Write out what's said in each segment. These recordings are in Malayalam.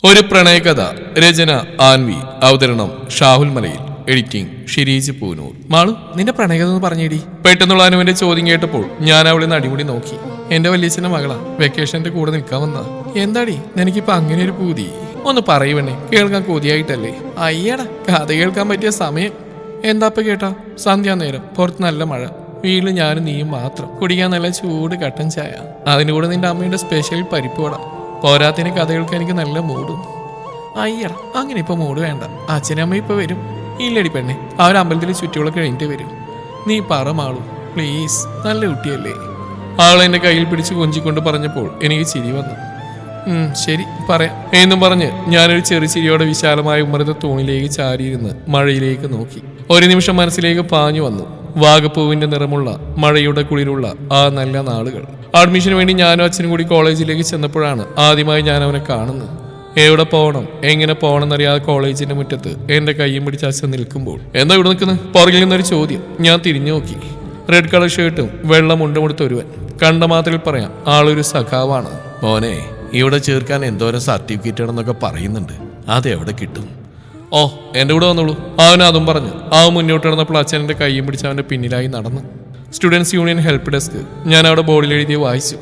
ഒരു പ്രണയകഥ. രചന ആൻവി. അവതരണം ഷാഹുൽ മലയിൽ. എഡിറ്റിംഗ് ഷിരീജ് പൂനൂർ. മാളു, നിന്റെ പ്രണയകഥ ഒന്ന് പറഞ്ഞേടി. പെട്ടെന്നുള്ള അനുവിന്റെ ചോദ്യം കേട്ടപ്പോൾ ഞാൻ അവളെ നടിമുടി നോക്കി. എന്റെ വല്യച്ഛന്റെ മകളാ, വെക്കേഷന്റെ കൂടെ നിൽക്കാൻ വന്ന. എന്താടി നിനക്കിപ്പോ അങ്ങനെ ഒരു പൂതി? ഒന്ന് പറയുവണ്ണേ, കേൾക്കാൻ കൊതിയായിട്ടല്ലേ? അയ്യടാ, കഥ കേൾക്കാൻ പറ്റിയ സമയം. എന്താപ്പ കേട്ടാ? സന്ധ്യാനേരം, പുറത്ത് നല്ല മഴ, വീട്ടിൽ ഞാനും നീയും മാത്രം. കുടിക്കാൻ നല്ല ചൂട് കട്ടൻ ചായ, അതിൻ്റെ കൂടെ നിന്റെ അമ്മയുടെ സ്പെഷ്യൽ പരിപ്പുവട. പോരാത്തിന് കഥ കേൾക്കാൻ എനിക്ക് നല്ല മൂടും. അയ്യട, അങ്ങനെ ഇപ്പൊ മൂട് വേണ്ട. അച്ഛനമ്മ ഇപ്പൊ വരും. ഇല്ലടി പെണ്ണെ, അവർ അമ്പലത്തിൽ ചുറ്റുകളൊക്കെ കഴിഞ്ഞിട്ട് വരും. നീ പറ മാളു പ്ലീസ്, നല്ല കുട്ടിയല്ലേ? ആൾ എന്റെ കയ്യിൽ പിടിച്ച് കൊഞ്ചിക്കൊണ്ട് പറഞ്ഞപ്പോൾ എനിക്ക് ചിരി വന്നു. ശരി പറയാം എന്നും പറഞ്ഞ് ഞാനൊരു ചെറു ചിരിയോടെ വിശാലമായ ഉമ്മറത്തെ തൂണിലേക്ക് ചാരിയിരുന്ന് മഴയിലേക്ക് നോക്കി. ഒരു നിമിഷം മനസ്സിലേക്ക് പാഞ്ഞു വന്നു വാഗപ്പൂവിന്റെ നിറമുള്ള മഴയുടെ കുളിരുള്ള ആ നല്ല നാളുകൾ. അഡ്മിഷന് വേണ്ടി ഞാനും അച്ഛനും കൂടി കോളേജിലേക്ക് ചെന്നപ്പോഴാണ് ആദ്യമായി ഞാൻ അവനെ കാണുന്നത്. എവിടെ പോകണം, എങ്ങനെ പോകണം എന്നറിയാതെ കോളേജിന്റെ മുറ്റത്ത് എന്റെ കയ്യും പിടിച്ച് അച്ഛൻ നിൽക്കുമ്പോൾ എന്താ ഇവിടെ നിൽക്കുന്നത്? പുറകിൽ നിന്നൊരു ചോദ്യം. ഞാൻ തിരിഞ്ഞു നോക്കി. റെഡ് കളർ ഷർട്ടും വെള്ള മുണ്ടുമെടുത്ത ഒരുവൻ. കണ്ട മാത്രയിൽ പറയാം, ആളൊരു സഖാവാണ്. മോനെ, ഇവിടെ ചേർക്കാൻ എന്തോരം സർട്ടിഫിക്കറ്റ് ആണെന്നൊക്കെ പറയുന്നുണ്ട്, അതെവിടെ കിട്ടും? ഓ, എന്റെ കൂടെ വന്നോളൂ. അവൻ അതും പറഞ്ഞു. അവൻ മുന്നോട്ട് നടന്നപ്പോൾ അച്ഛൻ എന്റെ കയ്യും പിടിച്ച് അവന്റെ പിന്നിലായി നടന്നു. Students union help desk. ഞാൻ അവിടെ ബോർഡിൽ എഴുതി വായിച്ചു.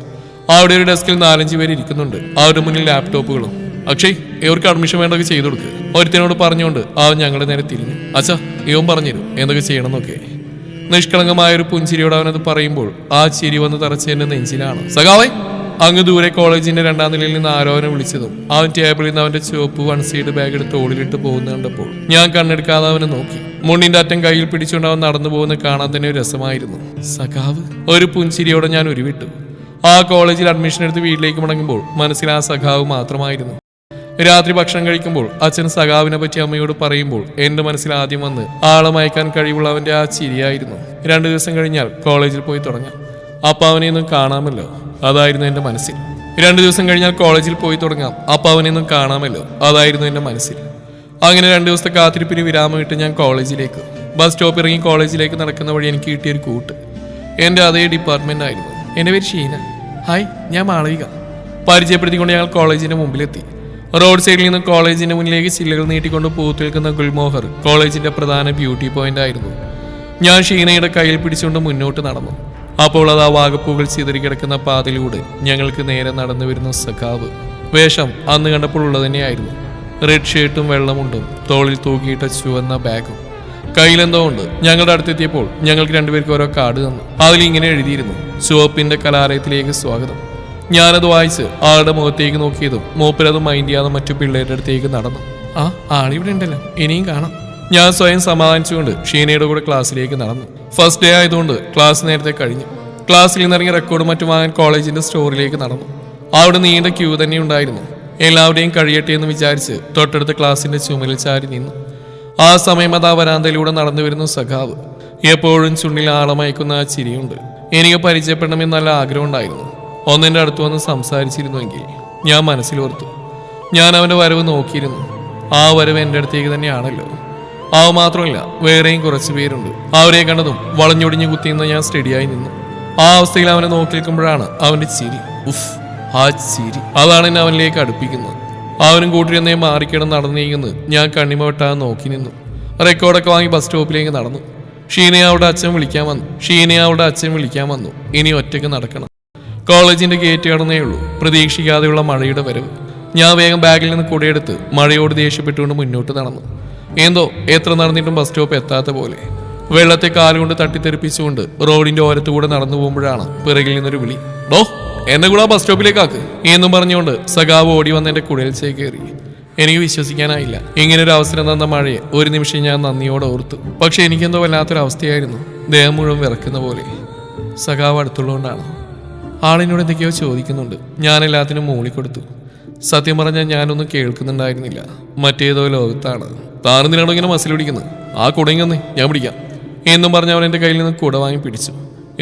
അവിടെ ഒരു ഡെസ്കിൽ 4-5 പേര് ഇരിക്കുന്നുണ്ട്. അവരുടെ മുന്നിൽ ലാപ്ടോപ്പുകളും. അക്ഷയ്, ഇവർക്ക് അഡ്മിഷൻ വേണ്ടതൊക്കെ ചെയ്തു കൊടുക്കുക. ഒരുത്തനോട് പറഞ്ഞുകൊണ്ട് അവൻ ഞങ്ങളുടെ നേരെ തിരിഞ്ഞു. അച്ഛാ, ഇവൻ പറഞ്ഞുതരും എന്തൊക്കെ ചെയ്യണമെന്നൊക്കെ. നിഷ്കളങ്കമായ ഒരു പുഞ്ചിരിയോട് അവനത് പറയുമ്പോൾ ആ ചിരി വന്ന് തറച്ച് എന്റെ നെഞ്ചിലാണ്. സഖാവേ! അങ്ങ് ദൂരെ കോളേജിന്റെ 2ാം നിലയിൽ നിന്ന് ആരോനെ വിളിച്ചതും അവൻ ടേബിളിൽ നിന്ന് അവന്റെ ചുവപ്പ് 1 സൈഡ് ബാഗ് എടുത്ത് തോളിലിട്ട് പോകുന്ന കണ്ടപ്പോൾ ഞാൻ കണ്ണെടുക്കാതെ അവനെ നോക്കി. മുണ്ടിന്റെ അറ്റം കയ്യിൽ പിടിച്ചുകൊണ്ട് അവൻ നടന്നു പോകുന്ന കാണാൻ തന്നെ ഒരു രസമായിരുന്നു. സഖാവ്! ഒരു പുഞ്ചിരിയോടെ ഞാൻ ഉരുവിട്ടു. ആ കോളേജിൽ അഡ്മിഷൻ എടുത്ത് വീട്ടിലേക്ക് മടങ്ങുമ്പോൾ മനസ്സിൽ ആ സഖാവ് മാത്രമായിരുന്നു. രാത്രി ഭക്ഷണം കഴിക്കുമ്പോൾ അച്ഛൻ സഖാവിനെ പറ്റി അമ്മയോട് പറയുമ്പോൾ എന്റെ മനസ്സിൽ ആദ്യം വന്ന് ആളെ മയക്കാൻ കഴിവുള്ള അവന്റെ ആ ചിരിയായിരുന്നു. 2 ദിവസം കഴിഞ്ഞാൽ കോളേജിൽ പോയി തുടങ്ങാം, അപ്പൊ അവനെയൊന്നും കാണാമല്ലോ, അതായിരുന്നു എന്റെ മനസ്സിൽ. 2 ദിവസം കഴിഞ്ഞാൽ കോളേജിൽ പോയി തുടങ്ങാം, അപ്പൊ അവനെയൊന്നും കാണാമല്ലോ, അതായിരുന്നു എന്റെ മനസ്സിൽ. അങ്ങനെ 2 ദിവസത്തെ കാത്തിരിപ്പിന് വിരാമം ഇട്ട് ഞാൻ കോളേജിലേക്ക്. ബസ് സ്റ്റോപ്പ് ഇറങ്ങി കോളേജിലേക്ക് നടക്കുന്ന വഴി എനിക്ക് കിട്ടിയൊരു കൂട്ട് എന്റെ അതേ ഡിപ്പാർട്ട്മെന്റ് ആയിരുന്നു. എന്റെ പേര് ഷീന. ഹായ്, ഞാൻ മാളവിക. പരിചയപ്പെടുത്തിക്കൊണ്ട് ഞങ്ങൾ കോളേജിന്റെ മുമ്പിലെത്തി. റോഡ് സൈഡിൽ നിന്ന് കോളേജിന്റെ മുന്നിലേക്ക് ചില്ലകൾ നീട്ടിക്കൊണ്ട് പൂത്തു നിൽക്കുന്ന ഗുൽമോഹർ കോളേജിന്റെ പ്രധാന ബ്യൂട്ടി പോയിന്റ് ആയിരുന്നു. ഞാൻ ഷീനയുടെ കയ്യിൽ പിടിച്ചുകൊണ്ട് മുന്നോട്ട് നടന്നു. അപ്പോൾ അത് ആ വാഗപ്പൂകൾ ചിതറി കിടക്കുന്ന പാതയിലൂടെ ഞങ്ങൾക്ക് നേരെ നടന്നു വരുന്ന സഖാവ്. വേഷം അന്ന് കണ്ടപ്പോൾ ഉള്ളത് തന്നെയായിരുന്നു. റെഡ് ഷർട്ടും വെള്ളമുണ്ടും, തോളിൽ തൂക്കിയിട്ട ചുവന്ന ബാഗും. കയ്യിലെന്തോ ഉണ്ട്. ഞങ്ങളുടെ അടുത്തെത്തിയപ്പോൾ ഞങ്ങൾക്ക് 2 പേർക്ക് ഓരോ കാർഡ് തന്നു. അതിൽ ഇങ്ങനെ എഴുതിയിരുന്നു, ചുവപ്പിന്റെ കലാലയത്തിലേക്ക് സ്വാഗതം. ഞാനത് വായിച്ച് ആളുടെ മുഖത്തേക്ക് നോക്കിയതും മൂപ്പരത് മൈൻഡ് ചെയ്യാതെ മറ്റു പിള്ളേരുടെ അടുത്തേക്ക് നടന്നു. ആ, ആളിവിടെ ഉണ്ടല്ലോ, ഇനിയും കാണാം. ഞാൻ സ്വയം സമാധാനിച്ചുകൊണ്ട് ഷീനയുടെ കൂടെ ക്ലാസ്സിലേക്ക് നടന്നു. ഫസ്റ്റ് ഡേ ആയതുകൊണ്ട് ക്ലാസ് നേരത്തെ കഴിഞ്ഞു. ക്ലാസ്സിൽ നിന്നിറങ്ങി റെക്കോർഡ് മറ്റും വാങ്ങാൻ കോളേജിന്റെ സ്റ്റോറിലേക്ക് നടന്നു. അവിടെ നീണ്ട ക്യൂ തന്നെ ഉണ്ടായിരുന്നു. എല്ലാവരുടെയും കഴിയട്ടെ എന്ന് വിചാരിച്ച് തൊട്ടടുത്ത ക്ലാസിന്റെ ചുമലിൽ ചാരി നിന്നു. ആ സമയം അത് ആ വരാന്തയിലൂടെ നടന്നു വരുന്ന സഖാവ്. എപ്പോഴും ചുണ്ടിൽ ആളമയക്കുന്ന ആ ചിരിയുണ്ട്. എനിക്ക് പരിചയപ്പെടണമെന്ന് നല്ല ആഗ്രഹം ഉണ്ടായിരുന്നു. ഒന്നെൻ്റെ അടുത്ത് വന്ന് സംസാരിച്ചിരുന്നുവെങ്കിൽ. ഞാൻ മനസ്സിലോർത്തു. ഞാൻ അവന്റെ വരവ് നോക്കിയിരുന്നു. ആ വരവ് എൻ്റെ അടുത്തേക്ക് തന്നെയാണല്ലോ. അവ മാത്രമല്ല, വേറെയും കുറച്ച് പേരുണ്ട്. അവരെ കണ്ടതും വളഞ്ഞൊടിഞ്ഞു കുത്തിയുന്ന ഞാൻ സ്റ്റഡിയായി നിന്നു. ആ അവസ്ഥയിൽ അവനെ നോക്കി നിൽക്കുമ്പോഴാണ് അവന്റെ ചിരി. ഉഫ്, ആ ചിരി, അതാണ് എന്നെ അവനിലേക്ക് അടുപ്പിക്കുന്നത്. അവനും കൂട്ടിരുന്നേ മാറിക്കിടന്ന് നടന്നു നീങ്ങുന്നത് ഞാൻ കണ്ണിമ വെട്ടാതെ നോക്കി നിന്നു. റെക്കോർഡൊക്കെ വാങ്ങി ബസ് സ്റ്റോപ്പിലേക്ക് നടന്നു. ഷീനയെ അവളുടെ അച്ഛൻ വിളിക്കാൻ വന്നു. ഇനി ഒറ്റയ്ക്ക് നടക്കണം. കോളേജിന്റെ ഗേറ്റ് കടന്നേ ഉള്ളൂ. പ്രതീക്ഷിക്കാതെയുള്ള മഴയുടെ വരവ്. ഞാൻ വേഗം ബാഗിൽ നിന്ന് കുടയെടുത്ത് മഴയോട് ദേഷ്യപ്പെട്ടുകൊണ്ട് മുന്നോട്ട് നടന്നു. എന്തോ എത്ര നടന്നിട്ടും ബസ് സ്റ്റോപ്പ് എത്താത്ത പോലെ. വെള്ളത്തെ കാലുകൊണ്ട് തട്ടിത്തെറിപ്പിച്ചുകൊണ്ട് റോഡിന്റെ ഓരത്തുകൂടെ നടന്നു പോകുമ്പോഴാണ് പിറകിൽ നിന്നൊരു വിളി. ഡോ, എന്നെ കൂടെ ബസ് സ്റ്റോപ്പിലേക്കാക്ക് എന്നും പറഞ്ഞുകൊണ്ട് സഖാവ് ഓടി വന്ന് എന്റെ കുടയിൽച്ചേക്ക് കയറി. എനിക്ക് വിശ്വസിക്കാനായില്ല. ഇങ്ങനൊരു അവസരം തന്ന മഴയെ ഒരു നിമിഷം ഞാൻ നന്ദിയോടെ ഓർത്തു. പക്ഷെ എനിക്കെന്തോ വല്ലാത്തൊരവസ്ഥയായിരുന്നു. ദേഹം മുഴുവൻ വിറക്കുന്ന പോലെ. സഖാവ് അടുത്തുള്ളതുകൊണ്ടാണ്. ആളിനോട് എന്തൊക്കെയോ ചോദിക്കുന്നുണ്ട്. ഞാൻ എല്ലാത്തിനും മൂളിക്കൊടുത്തു. സത്യം പറഞ്ഞാൽ ഞാനൊന്നും കേൾക്കുന്നുണ്ടായിരുന്നില്ല. മറ്റേതോ ലോകത്താണ്. താനെന്തിനാണോ ഇങ്ങനെ മസിൽ പിടിക്കുന്നത്? ആ കുടങ്ങന്നേ, ഞാൻ പിടിക്കാം എന്നും പറഞ്ഞ് അവൻ എൻ്റെ കയ്യിൽ നിന്ന് കുട വാങ്ങി പിടിച്ചു.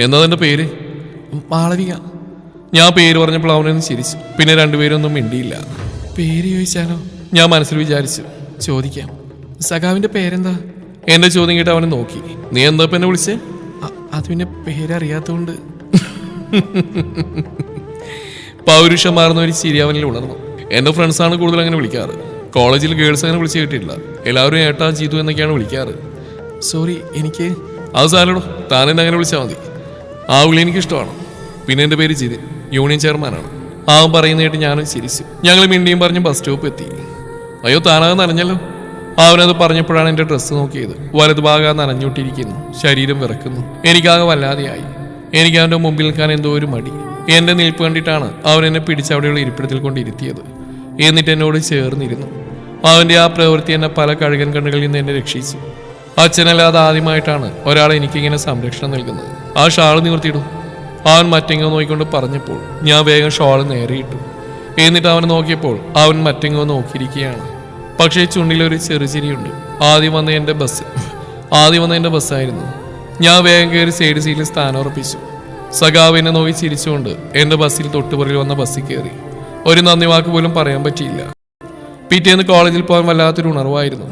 എന്താ എൻ്റെ പേര്? മാളവിക. ഞാൻ പേര് പറഞ്ഞപ്പോൾ അവനൊന്ന് ചിരിച്ചു. പിന്നെ 2 പേരൊന്നും മിണ്ടിയില്ല. പേര് ചോദിച്ചാലോ ഞാൻ മനസ്സിൽ വിചാരിച്ചു. ചോദിക്കാം. സഖാവിന്റെ പേരെന്താ? എന്റെ ചോദ്യം കേട്ട് അവനെ നോക്കി. നീ എന്താ എന്നെ വിളിച്ചേ? അത് പിന്നെ പേരറിയാത്തോണ്ട്. പൗരുഷമാർന്ന ഒരു ചിരി അവനിൽ ഉണർന്നു. എൻ്റെ ഫ്രണ്ട്സാണ് കൂടുതൽ അങ്ങനെ വിളിക്കാറ്. കോളേജിൽ ഗേൾസ് അങ്ങനെ വിളിച്ച് കേട്ടിട്ടില്ല. എല്ലാവരും ഏട്ടാ ജീതു എന്നൊക്കെയാണ് വിളിക്കാറ്. സോറി, എനിക്ക് അത് സാലടോ, താൻ എന്നെ അങ്ങനെ വിളിച്ചാൽ മതി. ആ വിളി എനിക്കിഷ്ടമാണ്. പിന്നെ എൻ്റെ പേര് ജിതിൻ, യൂണിയൻ ചെയർമാനാണ്. അവൻ പറയുന്ന കേട്ട് ഞാനും ചിരിച്ചു. ഞങ്ങൾ മിണ്ടിയും പറഞ്ഞ് ബസ് സ്റ്റോപ്പ് എത്തി. അയ്യോ, താനാകെ നനഞ്ഞല്ലോ. അവനത് പറഞ്ഞപ്പോഴാണ് എൻ്റെ ഡ്രസ്സ് നോക്കിയത്. വലതുഭാഗം നനഞ്ഞുകൊണ്ടിരിക്കുന്നു, ശരീരം വിറക്കുന്നു. എനിക്കാകെ വല്ലാതെയായി. എനിക്ക് അവൻ്റെ മുമ്പിൽ നിൽക്കാൻ എന്തോ ഒരു മടി. എൻ്റെ നിൽപ്പ് കണ്ടിട്ടാണ് അവൻ എന്നെ പിടിച്ച് അവിടെയുള്ള ഇരിപ്പിടത്തിൽ കൊണ്ടിരുത്തിയത്. എന്നിട്ട് എന്നോട് ചേർന്നിരുന്നു. അവൻ്റെ ആ പ്രവൃത്തി എന്നെ പല കഴുകൻ കണ്ണുകളിൽ നിന്ന് എന്നെ രക്ഷിച്ചു. അച്ഛനല്ലാതെ ആദ്യമായിട്ടാണ് ഒരാൾ എനിക്കിങ്ങനെ സംരക്ഷണം നൽകുന്നത്. ആ ഷാൾ നിവർത്തിയിടും, അവൻ മറ്റെങ്ങോ നോക്കിക്കൊണ്ട് പറഞ്ഞപ്പോൾ ഞാൻ വേഗം ഷാൾ നേരെയിട്ടു. എന്നിട്ട് അവനെ നോക്കിയപ്പോൾ അവൻ മറ്റെങ്ങോ നോക്കിയിരിക്കുകയാണ്. പക്ഷേ ചുണ്ടിലൊരു ചെറുചിരിയുണ്ട്. ആദ്യം വന്ന എൻ്റെ ബസ്സായിരുന്നു. ഞാൻ വേഗം കയറി സൈഡ് സീറ്റിൽ സ്ഥാനം ഉറപ്പിച്ചു. സഖാവ് എന്നെ നോക്കി ചിരിച്ചുകൊണ്ട് എൻ്റെ ബസ്സിൽ തൊട്ടുപുറകിൽ വന്ന ബസ്സിൽ കയറി. ഒരു നന്ദി വാക്ക് പോലും പറയാൻ പറ്റിയില്ല. പിറ്റേന്ന് കോളേജിൽ പോകാൻ വല്ലാത്തൊരു ഉണർവായിരുന്നു.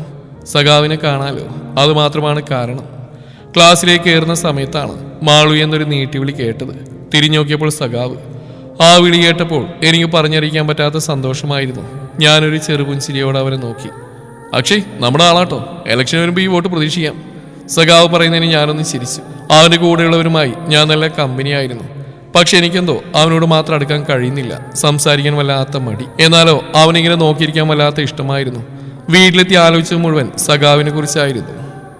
സഖാവിനെ കാണാലോ, അതുമാത്രമാണ് കാരണം. ക്ലാസ്സിലേക്ക് കയറുന്ന സമയത്താണ് മാളു എന്നൊരു നീട്ടിവിളി കേട്ടത്. തിരിഞ്ഞു നോക്കിയപ്പോൾ സഖാവ്. ആ വിളി കേട്ടപ്പോൾ എനിക്ക് പറഞ്ഞറിയിക്കാൻ പറ്റാത്ത സന്തോഷമായിരുന്നു. ഞാനൊരു ചെറുപുഞ്ചിരിയോടെ അവനെ നോക്കി. അക്ഷയ്, നമ്മുടെ ആളാട്ടോ, ഇലക്ഷൻ വരുമ്പോൾ ഈ വോട്ട് പ്രതീക്ഷിക്കാം. സഖാവ് പറയുന്നതിന് ഞാനൊന്ന് ചിരിച്ചു. അവൻ്റെ കൂടെയുള്ളവരുമായി ഞാൻ നല്ല കമ്പനിയായിരുന്നു. പക്ഷെ എനിക്കെന്തോ അവനോട് മാത്രം അടുക്കാൻ കഴിയുന്നില്ല. സംസാരിക്കാൻ വല്ലാത്ത മടി. എന്നാലോ അവനിങ്ങനെ നോക്കിയിരിക്കാൻ വല്ലാത്ത ഇഷ്ടമായിരുന്നു. വീട്ടിലെത്തി ആലോചിച്ചത് മുഴുവൻ സഖാവിനെ കുറിച്ചായിരുന്നു.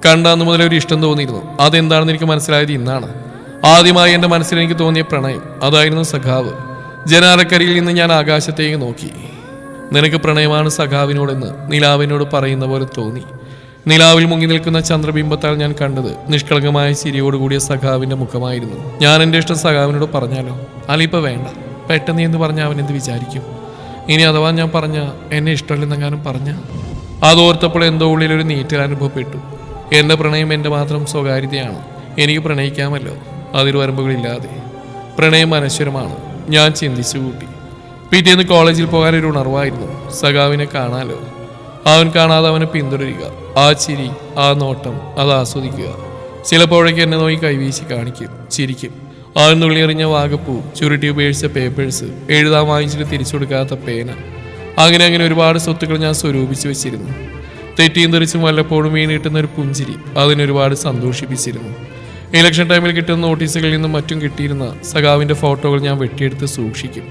കണ്ടന്ന് മുതലേ ഒരു ഇഷ്ടം തോന്നിയിരുന്നു. അതെന്താണെന്ന് എനിക്ക് മനസ്സിലായത് ഇന്നാണ്. ആദ്യമായി എൻ്റെ മനസ്സിൽ എനിക്ക് തോന്നിയ പ്രണയം അതായിരുന്നു സഖാവ്. ജനാലക്കരിയിൽ നിന്ന് ഞാൻ ആകാശത്തേക്ക് നോക്കി. നിനക്ക് പ്രണയമാണ് സഖാവിനോടെന്ന് നിലാവിനോട് പറയുന്ന പോലെ തോന്നി. നിലാവിൽ മുങ്ങി നിൽക്കുന്ന ചന്ദ്രബിംബത്താൽ ഞാൻ കണ്ടത് നിഷ്കളങ്കമായ ചിരിയോടുകൂടിയ സഖാവിന്റെ മുഖമായിരുന്നു. ഞാൻ എൻ്റെ ഇഷ്ടം സഖാവിനോട് പറഞ്ഞാലോ? അലിപ്പ വേണ്ട, പെട്ടെന്ന് എന്ന് പറഞ്ഞാൽ അവൻ എന്ത് വിചാരിക്കും? ഇനി അഥവാ ഞാൻ പറഞ്ഞ എന്നെ ഇഷ്ടമല്ലെന്നെങ്ങാനും പറഞ്ഞ? അതോർത്തപ്പോൾ എന്തോ ഉള്ളിലൊരു നീറ്റൽ അനുഭവപ്പെട്ടു. എൻ്റെ പ്രണയം എൻ്റെ മാത്രം സ്വകാര്യതയാണ്. എനിക്ക് പ്രണയിക്കാമല്ലോ, അതിൽ വരമ്പുകളില്ലാതെ. പ്രണയം അനശ്വരമാണ്. ഞാൻ ചിന്തിച്ചു കൂട്ടി. പിറ്റേന്ന് കോളേജിൽ പോകാനൊരു ഉണർവായിരുന്നു. സഖാവിനെ കാണാലോ. അവൻ കാണാതെ അവനെ പിന്തുടരുക, ആ ചിരി, ആ നോട്ടം, അത് ആസ്വദിക്കുക. ചിലപ്പോഴേക്ക് എന്നെ നോക്കി കൈവീശി കാണിക്കും, ചിരിക്കും. അവൻ നുള്ളിയെറിഞ്ഞ വാഗപ്പൂ, ചുരുട്ടി ഉപേക്ഷിച്ച പേപ്പേഴ്സ്, എഴുതാൻ വാങ്ങിച്ചിട്ട് തിരിച്ചു കൊടുക്കാത്ത പേന, അങ്ങനെ ഒരുപാട് സ്വത്തുക്കൾ ഞാൻ സ്വരൂപിച്ചു വെച്ചിരുന്നു. തെറ്റിയും തെറിച്ചും വല്ലപ്പോഴും വീണിട്ടുന്ന ഒരു പുഞ്ചിരി അതിനൊരുപാട് സന്തോഷിപ്പിച്ചിരുന്നു. ഇലക്ഷൻ ടൈമിൽ കിട്ടുന്ന നോട്ടീസുകളിൽ നിന്നും മറ്റും കിട്ടിയിരുന്ന സഖാവിൻ്റെ ഫോട്ടോകൾ ഞാൻ വെട്ടിയെടുത്ത് സൂക്ഷിക്കും.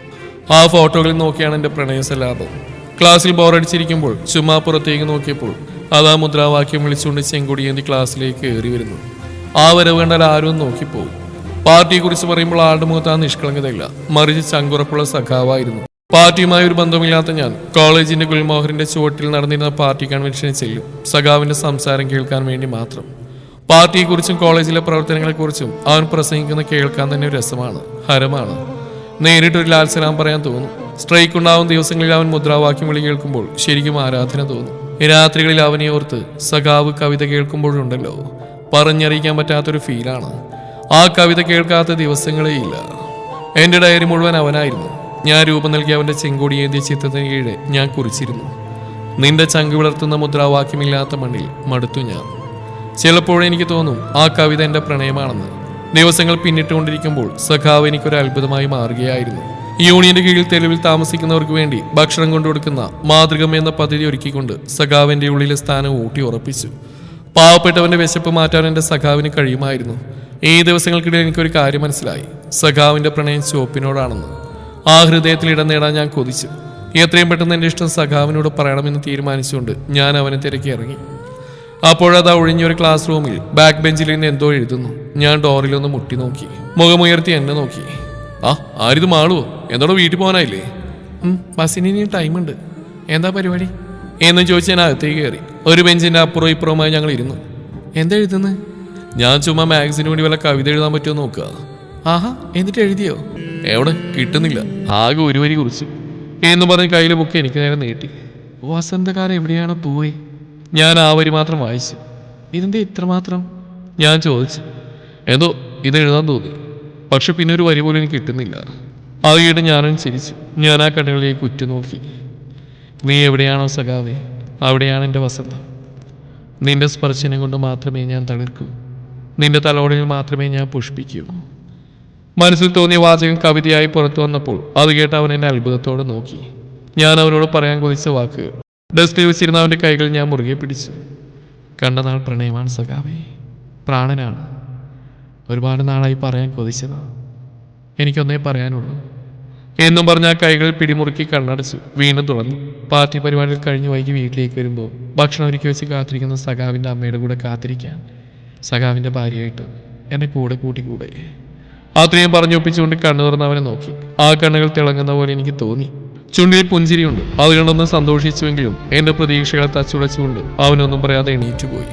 ആ ഫോട്ടോകളിൽ നോക്കിയാണ് എൻ്റെ പ്രണയസലാപം. ക്ലാസ്സിൽ ബോറടിച്ചിരിക്കുമ്പോൾ ചുമ്മാ പുറത്തേക്ക് നോക്കിയപ്പോൾ അതാ മുദ്രാവാക്യം വിളിച്ചുകൊണ്ട് ചെങ്കൊടിയേന്തി ക്ലാസ്സിലേക്ക് കയറി വരുന്നു. ആ വരവ് കണ്ടാൽ ആരും നോക്കിപ്പോവും. പാർട്ടിയെക്കുറിച്ച് പറയുമ്പോൾ ആളുടെ മുഖത്ത് ആ നിഷ്കളങ്കതയില്ല, മറിച്ച് ചങ്കുറപ്പുള്ള സഖാവായിരുന്നു. പാർട്ടിയുമായി ഒരു ബന്ധമില്ലാത്ത ഞാൻ കോളേജിന്റെ ഗുൽമോഹറിന്റെ ചുവട്ടിൽ നടന്നിരുന്ന പാർട്ടി കൺവെൻഷനിൽ ചെല്ലും, സഖാവിന്റെ സംസാരം കേൾക്കാൻ വേണ്ടി മാത്രം. പാർട്ടിയെക്കുറിച്ചും കോളേജിലെ പ്രവർത്തനങ്ങളെക്കുറിച്ചും അവൻ പ്രസംഗിക്കുന്ന കേൾക്കാൻ തന്നെ ഒരു രസമാണ്, ഹരമാണ്. നേരിട്ടൊരു ലാൽ സലാം പറയാൻ തോന്നും. സ്ട്രൈക്ക് ഉണ്ടാവുന്ന ദിവസങ്ങളിൽ അവൻ മുദ്രാവാക്യം വിളി കേൾക്കുമ്പോൾ ശരിക്കും ആരാധന തോന്നും. രാത്രികളിൽ അവനെ ഓർത്ത് സഖാവ് കവിത കേൾക്കുമ്പോഴുണ്ടല്ലോ, പറഞ്ഞറിയിക്കാൻ പറ്റാത്തൊരു ഫീലാണ്. ആ കവിത കേൾക്കാത്ത ദിവസങ്ങളേ ഇല്ല. എൻ്റെ ഡയറി മുഴുവൻ അവനായിരുന്നു. ഞാൻ രൂപം നൽകിയ അവൻ്റെ ചെങ്കൊടിയേന്തിയ ചിത്രത്തിന് കീഴെ ഞാൻ കുറിച്ചിരുന്നു. നിന്റെ ചങ്ക് വിളർത്തുന്ന മുദ്രാവാക്യമില്ലാത്ത മണ്ണിൽ മടുത്തു ഞാൻ. ചിലപ്പോഴെനിക്ക് തോന്നും ആ കവിത എൻ്റെ പ്രണയമാണെന്ന്. ദിവസങ്ങൾ പിന്നിട്ടുകൊണ്ടിരിക്കുമ്പോൾ സഖാവ് എനിക്കൊരു അത്ഭുതമായി മാറുകയായിരുന്നു. യൂണിയന്റെ കീഴിൽ തെരുവിൽ താമസിക്കുന്നവർക്ക് വേണ്ടി ഭക്ഷണം കൊണ്ടുകൊടുക്കുന്ന മാതൃകം എന്ന പദ്ധതി ഒരുക്കിക്കൊണ്ട് സഖാവിന്റെ ഉള്ളിലെ സ്ഥാനം ഊട്ടി ഉറപ്പിച്ചു. പാവപ്പെട്ടവന്റെ വിശപ്പ് മാറ്റാൻ എൻ്റെ സഖാവിന് കഴിയുമായിരുന്നു. ഈ ദിവസങ്ങൾക്കിടയിൽ എനിക്കൊരു കാര്യം മനസ്സിലായി. സഖാവിന്റെ പ്രണയം ചുവപ്പിനോടാണെന്ന്. ആ ഹൃദയത്തിൽ ഇടം നേടാൻ ഞാൻ കൊതിച്ചു. എത്രയും പെട്ടെന്ന് എൻ്റെ ഇഷ്ടം സഖാവിനോട് പറയണമെന്ന് തീരുമാനിച്ചുകൊണ്ട് ഞാൻ അവനെ തിരക്കി ഇറങ്ങി. അപ്പോഴത് ഒഴിഞ്ഞൊരു ക്ലാസ് റൂമിൽ ബാക്ക് ബെഞ്ചിൽ നിന്ന് എന്തോ എഴുതുന്നു. ഞാൻ ഡോറിലൊന്ന് മുട്ടി നോക്കി. മുഖമുയർത്തി എന്നെ നോക്കി. ആ, ആരിത് മാളുവോ? എന്തോടെ വീട്ടിൽ പോകാനായില്ലേ? ബസ്സിന് ഇനി ടൈമുണ്ട്. എന്താ പരിപാടി എന്ന് ചോദിച്ച് ഞാൻ അകത്തേക്ക് കയറി. ഒരു ബെഞ്ചിൻ്റെ അപ്പുറവും ഇപ്പുറവുമായി ഞങ്ങൾ ഇരുന്നു. എന്താ എഴുതുന്നത്? ഞാൻ ചുമ്മാ മാഗസിന് വേണ്ടി വല്ല കവിത എഴുതാൻ പറ്റുമോ നോക്കുക. ആഹാ, എന്നിട്ട് എഴുതിയോ? എവിടെ, കിട്ടുന്നില്ല. ആകെ ഒരു വരി കുറിച്ച് എന്ന് പറഞ്ഞ് കയ്യിൽ ബുക്ക് എനിക്ക് നേരെ നീട്ടി. വസന്തകാലം എവിടെയാണ് പോയി? ഞാൻ ആ വരി മാത്രം വായിച്ചു. ഇതിൻ്റെ ഇത്രമാത്രം? ഞാൻ ചോദിച്ചു. എന്തോ ഇത് എഴുതാൻ തോന്നി, പക്ഷെ പിന്നെ ഒരു വരി പോലും എനിക്ക് കിട്ടുന്നില്ല. അത് കേട്ട് ഞാനും ചിരിച്ചു. ഞാൻ ആ കണ്ണുകളിലേക്ക് ഉറ്റുനോക്കി. നീ എവിടെയാണോ സഖാവേ, അവിടെയാണ് എൻ്റെ വസന്തം. നിന്റെ സ്പർശനം കൊണ്ട് മാത്രമേ ഞാൻ തളിർക്കൂ. നിന്റെ തലോടലിൽ മാത്രമേ ഞാൻ പുഷ്പിക്കൂ. മനസ്സിൽ തോന്നിയ വാചകം കവിതയായി പുറത്തു വന്നപ്പോൾ അത് കേട്ട് അവൻ എന്നെ അത്ഭുതത്തോടെ നോക്കി. ഞാൻ അവനോട് പറയാൻ കൊതിച്ച വാക്കുകൾ. ഡെസ്കിൽ വെച്ചിരുന്ന അവൻ്റെ കൈകൾ ഞാൻ മുറുകെ പിടിച്ചു. കണ്ട നാൾ പ്രണയമാണ് സഖാവേ, പ്രാണനാണ്. ഒരുപാട് നാളായി പറയാൻ കൊതിച്ചതാ. എനിക്കൊന്നേ പറയാനുള്ളൂ എന്നും പറഞ്ഞ ആ കൈകളിൽ പിടിമുറുക്കി കണ്ണടച്ചു. വീണ്ടും തുടർന്നു. പാർട്ടി പരിപാടികൾ കഴിഞ്ഞ് വൈകി വീട്ടിലേക്ക് വരുമ്പോൾ ഭക്ഷണം ഒരുക്കി വെച്ച് കാത്തിരിക്കുന്ന സഖാവിൻ്റെ അമ്മയുടെ കൂടെ കാത്തിരിക്കാൻ, സഖാവിൻ്റെ ഭാര്യയായിട്ട് എന്നെ കൂടെ കൂട്ടിക്കൂടെ. അത്രയും പറഞ്ഞൊപ്പിച്ചുകൊണ്ട് കണ്ണു തുറന്ന് അവനെ നോക്കി. ആ കണ്ണുകൾ തിളങ്ങുന്ന പോലെ എനിക്ക് തോന്നി. ചുണ്ടിൽ പുഞ്ചിരിയുണ്ട്. അത് കണ്ടൊന്ന് സന്തോഷിച്ചുവെങ്കിലും എന്റെ പ്രതീക്ഷകളെ തച്ചുടച്ചുകൊണ്ട് അവനൊന്നും പറയാതെ എണീറ്റുപോയി.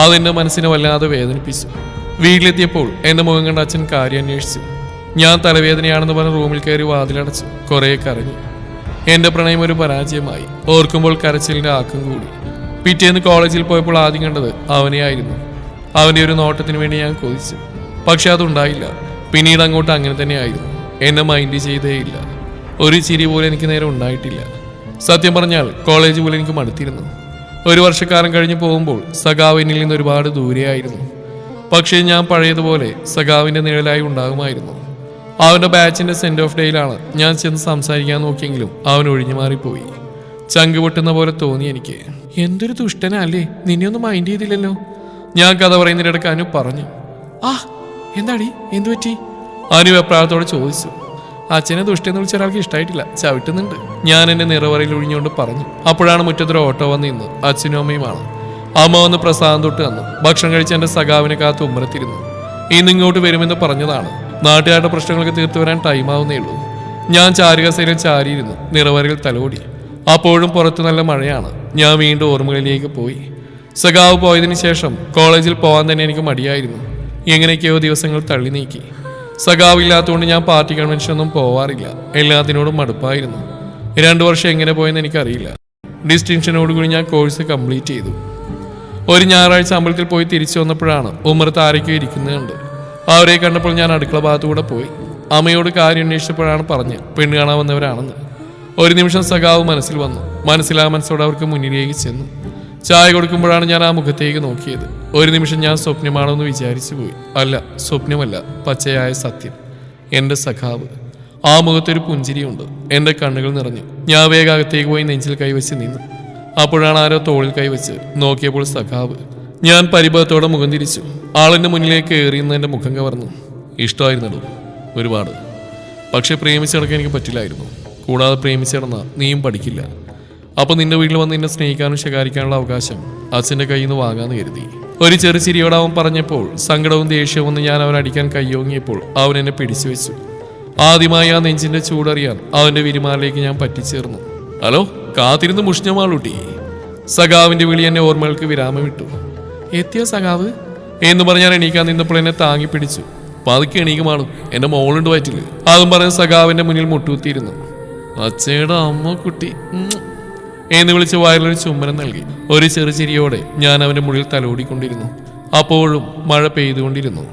അതെന്റെ മനസ്സിനെ വല്ലാതെ വേദനിപ്പിച്ചു. വീട്ടിലെത്തിയപ്പോൾ എന്റെ മുഖം കണ്ട അച്ഛൻ കാര്യം അന്വേഷിച്ചു. ഞാൻ തലവേദനയാണെന്ന് പറഞ്ഞ് റൂമിൽ കയറി വാതിലടച്ചു. കുറേ കരഞ്ഞു. എന്റെ പ്രണയം ഒരു പരാജയമായി. ഓർക്കുമ്പോൾ കരച്ചിലിന്റെ ആക്കം കൂടി. പിറ്റേന്ന് കോളേജിൽ പോയപ്പോൾ ആദ്യം കണ്ടത് അവനെയായിരുന്നു. അവന്റെ ഒരു നോട്ടത്തിന് വേണ്ടി ഞാൻ കൊതിച്ചു. പക്ഷെ അതുണ്ടായില്ല. പിന്നീട് അങ്ങോട്ട് അങ്ങനെ തന്നെയായിരുന്നു. എന്നെ മൈൻഡ് ചെയ്തേയില്ല. ഒരു ചിരി പോലും എനിക്ക് നേരെ ഉണ്ടായിട്ടില്ല. സത്യം പറഞ്ഞാൽ കോളേജ് പോലും എനിക്ക് മടുത്തിരുന്നു. ഒരു വർഷക്കാലം കഴിഞ്ഞ് പോകുമ്പോൾ സഖാവ് എന്നിൽ നിന്ന് ഒരുപാട് ദൂരെയായിരുന്നു. പക്ഷേ ഞാൻ പഴയതുപോലെ സഖാവിന്റെ നിഴലായി ഉണ്ടാകുമായിരുന്നു. അവന്റെ ബാച്ചിന്റെ സെൻഡ് ഓഫ് ഡേയിലാണ് ഞാൻ ചെന്ന് സംസാരിക്കാൻ നോക്കിയെങ്കിലും അവൻ ഒഴിഞ്ഞു മാറിപ്പോയി. ചങ്ക് പൊട്ടുന്ന പോലെ തോന്നി എനിക്ക്. എന്തൊരു ദുഷ്ടനല്ലേ, നിന്നെയൊന്നും മൈൻഡ് ചെയ്തില്ലല്ലോ. ഞാൻ കഥ പറയുന്നതിനിടയ്ക്ക് അനു പറഞ്ഞു. ആ എന്താടി, എന്തു പറ്റി? അനു വെപ്രാളത്തോടെ ചോദിച്ചു. അച്ഛനെ ദുഷ്ടെന്ന് വിളിച്ച ഒരാൾക്ക് ഇഷ്ടമായിട്ടില്ല, ചവിട്ടുന്നുണ്ട്. ഞാൻ എന്റെ നിറവറയിൽ ഒഴിഞ്ഞുകൊണ്ട് പറഞ്ഞു. അപ്പോഴാണ് മുറ്റത്തൊരു ഓട്ടോ വന്ന് നിന്ന്. അച്ഛനും അമ്മയുമാണ്. അമ്മ വന്ന് പ്രസാദം തൊട്ട് വന്നു. ഭക്ഷണം കഴിച്ച് എന്റെ സഖാവിനെ കാത്ത് ഉമ്മറത്തിരുന്നു. ഇന്ന് ഇങ്ങോട്ട് വരുമെന്ന് പറഞ്ഞതാണ്. നാട്ടുകാരുടെ പ്രശ്നങ്ങളൊക്കെ തീർത്തു വരാൻ ടൈമാവുന്നേ ഉള്ളൂ. ഞാൻ ചാരുകസേരയിൽ ചാരിയിരുന്നു. നിറവറയിൽ തലോടി. അപ്പോഴും പുറത്ത് നല്ല മഴയാണ്. ഞാൻ വീണ്ടും ഓർമ്മകളിലേക്ക് പോയി. സഖാവ് പോയതിനു ശേഷം കോളേജിൽ പോകാൻ തന്നെ എനിക്ക് മടിയായിരുന്നു. എങ്ങനെയൊക്കെയോ ദിവസങ്ങൾ തള്ളി നീക്കി. സഖാവില്ലാത്തതുകൊണ്ട് ഞാൻ പാർട്ടി കൺവെൻഷനൊന്നും പോവാറില്ല. എല്ലാത്തിനോടും മടുപ്പായിരുന്നു. 2 വർഷം എങ്ങനെ പോയെന്ന് എനിക്കറിയില്ല. ഡിസ്റ്റിങ്ഷനോടുകൂടി ഞാൻ കോഴ്സ് കംപ്ലീറ്റ് ചെയ്തു. ഒരു ഞായറാഴ്ച അമ്പലത്തിൽ പോയി തിരിച്ചു വന്നപ്പോഴാണ് ഉമ്മറത്ത് ആരൊക്കെ ഇരിക്കുന്നത് കണ്ട്. അവരെ കണ്ടപ്പോൾ ഞാൻ അടുക്കള ഭാഗത്തുകൂടെ പോയി. അമ്മയോട് കാര്യം അന്വേഷിച്ചപ്പോഴാണ് പറഞ്ഞ് പെണ്ണ് കാണാൻ വന്നവരാണെന്ന്. ഒരു നിമിഷം സഖാവ് മനസ്സിൽ വന്നു. മനസ്സിലാ മനസ്സോടെ അവർക്ക് മുന്നിലേക്ക് ചെന്നു. ചായ കൊടുക്കുമ്പോഴാണ് ഞാൻ ആ മുഖത്തേക്ക് നോക്കിയത്. ഒരു നിമിഷം ഞാൻ സ്വപ്നമാണോ എന്ന് വിചാരിച്ചു പോയി. അല്ല, സ്വപ്നമല്ല, പച്ചയായ സത്യം. എൻ്റെ സഖാവ്. ആ മുഖത്തൊരു പുഞ്ചിരിയുണ്ട്. എൻ്റെ കണ്ണുകൾ നിറഞ്ഞു. ഞാൻ വേഗം അകത്തേക്ക് പോയി നെഞ്ചിൽ കൈവച്ച് നിന്നു. അപ്പോഴാണ് ആരോ തോളിൽ കൈവച്ച്. നോക്കിയപ്പോൾ സഖാവ്. ഞാൻ പരിഭവത്തോടെ മുഖം തിരിച്ചു. ആളിൻ്റെ മുന്നിലേക്ക് ഏറിയുന്ന എൻ്റെ മുഖം കവർന്നു. ഇഷ്ടമായിരുന്നല്ലോ ഒരുപാട്. പക്ഷെ പ്രേമിച്ചെടുക്കാൻ എനിക്ക് പറ്റില്ലായിരുന്നു. കൂടാതെ പ്രേമിച്ചിടന്ന നീയും പഠിക്കില്ല. അപ്പോൾ നിന്റെ വീട്ടിൽ വന്ന് നിന്നെ സ്നേഹിക്കാനും ശകാരിക്കാനുള്ള അവകാശം അച്ഛൻ്റെ കയ്യിൽ നിന്ന് വാങ്ങാന്ന് കരുതി. ഒരു ചെറു ചിരിയോടെ അവൻ പറഞ്ഞപ്പോൾ സങ്കടവും ദേഷ്യവും ഒന്ന് ഞാൻ അവൻ അടിക്കാൻ കയ്യോങ്ങിയപ്പോൾ അവൻ എന്നെ പിടിച്ചു വെച്ചു. ആദ്യമായി ആ നെഞ്ചിന്റെ ചൂടറിയാൻ അവന്റെ വിരിമാറിലേക്ക് ഞാൻ പറ്റിച്ചേർന്നു. ഹലോ, കാത്തിരുന്ന് മുഷ്ഞ്ഞമാളൂട്ടി. സഖാവിന്റെ വിളി എന്നെ ഓർമ്മകൾക്ക് വിരാമമിട്ടു. എത്തിയോ സഖാവ് എന്ന് പറഞ്ഞാൽ എണീക്കാൻ നിന്നപ്പോൾ എന്നെ താങ്ങി പിടിച്ചു. പതുക്കെ എണീക്കുമാണു, എന്റെ മോളുണ്ട് വയറ്റില്. അതും പറഞ്ഞ് സഖാവിന്റെ മുന്നിൽ മുട്ടുകുത്തിയിരുന്നു. അച്ഛയുടെ അമ്മ കുട്ടി എന്ന് വിളിച്ച് വയറിലൊരു ചുംബനം നൽകി. ഒരു ചെറുചിരിയോടെ ഞാൻ അവന്റെ മുകളിൽ തലോടിക്കൊണ്ടിരുന്നു. അപ്പോഴും മഴ പെയ്തുകൊണ്ടിരുന്നു.